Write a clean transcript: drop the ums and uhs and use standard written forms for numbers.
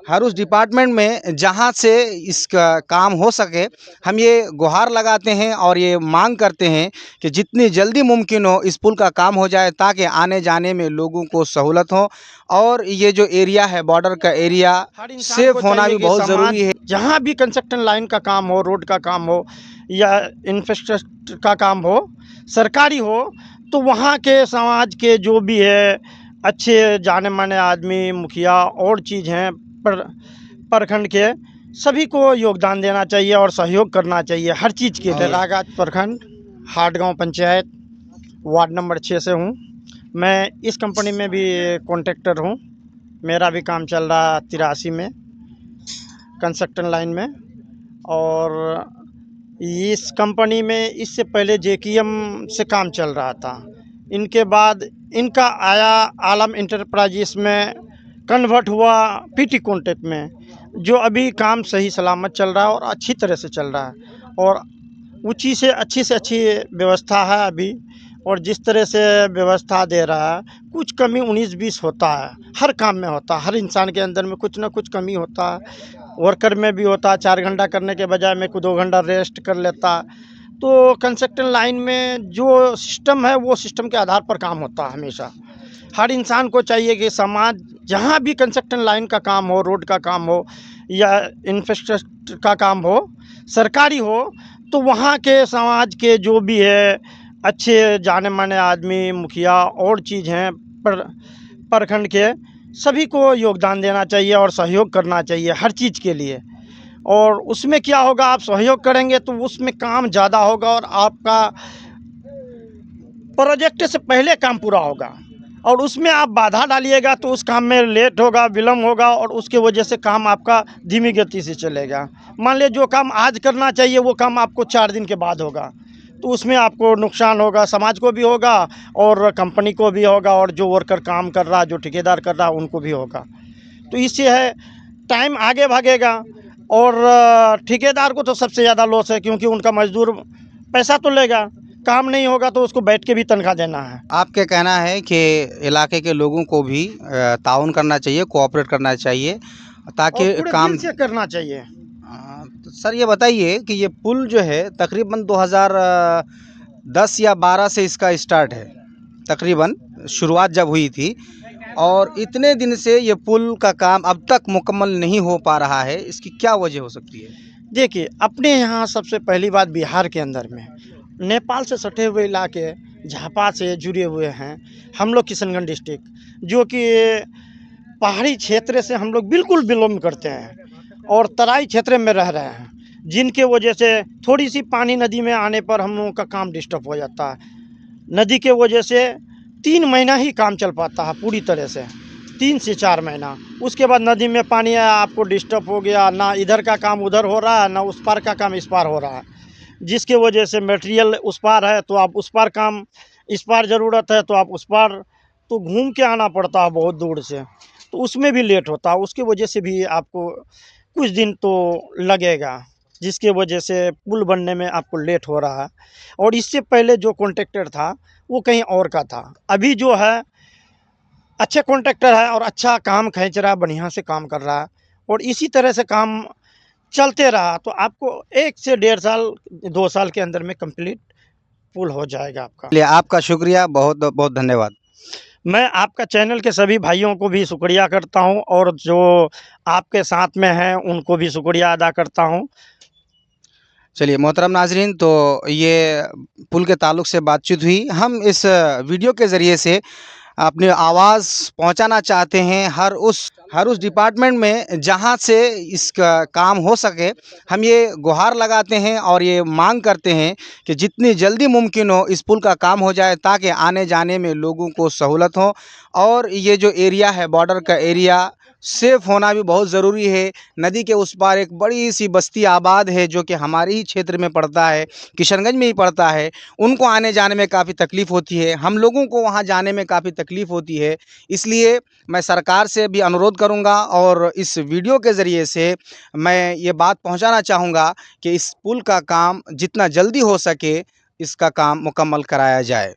हर उस डिपार्टमेंट में जहाँ से इसका काम हो सके हम ये गुहार लगाते हैं और ये मांग करते हैं कि जितनी जल्दी मुमकिन हो इस पुल का काम हो जाए ताकि आने जाने में लोगों को सहूलत हो। और ये जो एरिया है बॉर्डर का एरिया हर इंसान को सेफ होना चाहिए भी कि बहुत समाज ज़रूरी है। जहाँ भी कंस्ट्रक्शन लाइन का काम हो, रोड का काम हो या इंफ्रास्ट्रक्चर का काम हो, सरकारी हो, तो वहाँ के समाज के जो भी है अच्छे जाने माने आदमी, मुखिया और चीज़ हैं प्रखंड के, सभी को योगदान देना चाहिए और सहयोग करना चाहिए हर चीज़ के लिए। रागाज प्रखंड, हाटगांव पंचायत, वार्ड नंबर 6 से हूँ। मैं इस कंपनी में भी कॉन्ट्रैक्टर हूँ। मेरा भी काम चल रहा 83 में कंस्ट्रक्शन लाइन में। और इस कंपनी में इससे पहले जेकेएम से काम चल रहा था। इनके बाद इनका आया आलम इंटरप्राइजेस में कन्वर्ट हुआ पीटी कॉन्ट्रैक्ट में, जो अभी काम सही सलामत चल रहा है और अच्छी तरह से चल रहा है और ऊँची से अच्छी व्यवस्था है अभी। और जिस तरह से व्यवस्था दे रहा है, कुछ कमी 19-20 होता है, हर काम में होता है, हर इंसान के अंदर में कुछ ना कुछ कमी होता है। वर्कर में भी होता है, 4 घंटा करने के बजाय मेरे को 2 घंटा रेस्ट कर लेता। तो कंस्ट्रक्शन लाइन में जो सिस्टम है वो सिस्टम के आधार पर काम होता है हमेशा। हर इंसान को चाहिए कि समाज जहाँ भी कंस्ट्रक्शन लाइन का काम हो, रोड का काम हो या इंफ्रास्ट्रक्चर का काम हो, सरकारी हो, तो वहाँ के समाज के जो भी है अच्छे जाने माने आदमी, मुखिया और चीज़ हैं प्रखंड के, सभी को योगदान देना चाहिए और सहयोग करना चाहिए हर चीज़ के लिए। और उसमें क्या होगा, आप सहयोग करेंगे तो उसमें काम ज़्यादा होगा और आपका प्रोजेक्ट से पहले काम पूरा होगा। और उसमें आप बाधा डालिएगा तो उस काम में लेट होगा, विलम्ब होगा और उसके वजह से काम आपका धीमी गति से चलेगा। मान लीजिए जो काम आज करना चाहिए वो काम आपको 4 दिन के बाद होगा, तो उसमें आपको नुकसान होगा, समाज को भी होगा और कंपनी को भी होगा और जो वर्कर काम कर रहा है, जो ठेकेदार कर रहा है, उनको भी होगा। तो इससे है टाइम आगे भागेगा और ठेकेदार को तो सबसे ज़्यादा लॉस है, क्योंकि उनका मजदूर पैसा तो लेगा, काम नहीं होगा तो उसको बैठ के भी तनख्वाह देना है। आपके कहना है कि इलाके के लोगों को भी ताउन करना चाहिए, कोऑपरेट करना चाहिए ताकि और पूरे काम दिल से करना चाहिए। तो सर ये बताइए कि ये पुल जो है तकरीबन 2010 या 12 से इसका स्टार्ट है, तकरीबन शुरुआत जब हुई थी और इतने दिन से ये पुल का काम अब तक मुकम्मल नहीं हो पा रहा है, इसकी क्या वजह हो सकती है? देखिए, अपने यहाँ सबसे पहली बात बिहार के अंदर में नेपाल से सटे हुए इलाके झापा से जुड़े हुए हैं। हम लोग किशनगंज डिस्ट्रिक्ट, जो कि पहाड़ी क्षेत्र से हम लोग बिल्कुल बिलोंग करते हैं और तराई क्षेत्र में रह रहे हैं, जिनके वजह से थोड़ी सी पानी नदी में आने पर हम लोगों का काम डिस्टर्ब हो जाता है। नदी के वजह से 3 महीना ही काम चल पाता है पूरी तरह से, 3 से 4 महीना। उसके बाद नदी में पानी आया, आपको डिस्टर्ब हो गया, ना इधर का काम उधर हो रहा है, ना उस पार का काम इस पार हो रहा है, जिसके वजह से मटेरियल उस पार है तो आप उस पार काम, इस पार ज़रूरत है तो आप उस पार, तो घूम के आना पड़ता है बहुत दूर से, तो उसमें भी लेट होता है। उसके वजह से भी आपको कुछ दिन तो लगेगा, जिसके वजह से पुल बनने में आपको लेट हो रहा है। और इससे पहले जो कॉन्ट्रैक्टर था वो कहीं और का था, अभी जो है अच्छे कॉन्ट्रैक्टर है और अच्छा काम खींच रहा है, बढ़िया से काम कर रहा है और इसी तरह से काम चलते रहा तो आपको 1 से 1.5 साल 2 साल के अंदर में कंप्लीट पुल हो जाएगा आपका। चलिए आपका शुक्रिया, बहुत बहुत धन्यवाद। मैं आपका चैनल के सभी भाइयों को भी शुक्रिया करता हूं और जो आपके साथ में हैं उनको भी शुक्रिया अदा करता हूं। चलिए मोहतरम नाजरीन, तो ये पुल के ताल्लुक़ से बातचीत हुई। हम इस वीडियो के ज़रिए से अपनी आवाज़ पहुंचाना चाहते हैं हर उस डिपार्टमेंट में जहां से इसका काम हो सके हम ये गुहार लगाते हैं और ये मांग करते हैं कि जितनी जल्दी मुमकिन हो इस पुल का काम हो जाए ताकि आने जाने में लोगों को सहूलत हो। और ये जो एरिया है बॉर्डर का एरिया सेफ़ होना भी बहुत ज़रूरी है। नदी के उस पार एक बड़ी सी बस्ती आबाद है जो कि हमारे ही क्षेत्र में पड़ता है, किशनगंज में ही पड़ता है। उनको आने जाने में काफ़ी तकलीफ़ होती है, हम लोगों को वहाँ जाने में काफ़ी तकलीफ़ होती है। इसलिए मैं सरकार से भी अनुरोध करूँगा और इस वीडियो के ज़रिए से मैं ये बात पहुँचाना चाहूँगा कि इस पुल का काम जितना जल्दी हो सके इसका काम मुकम्मल कराया जाए।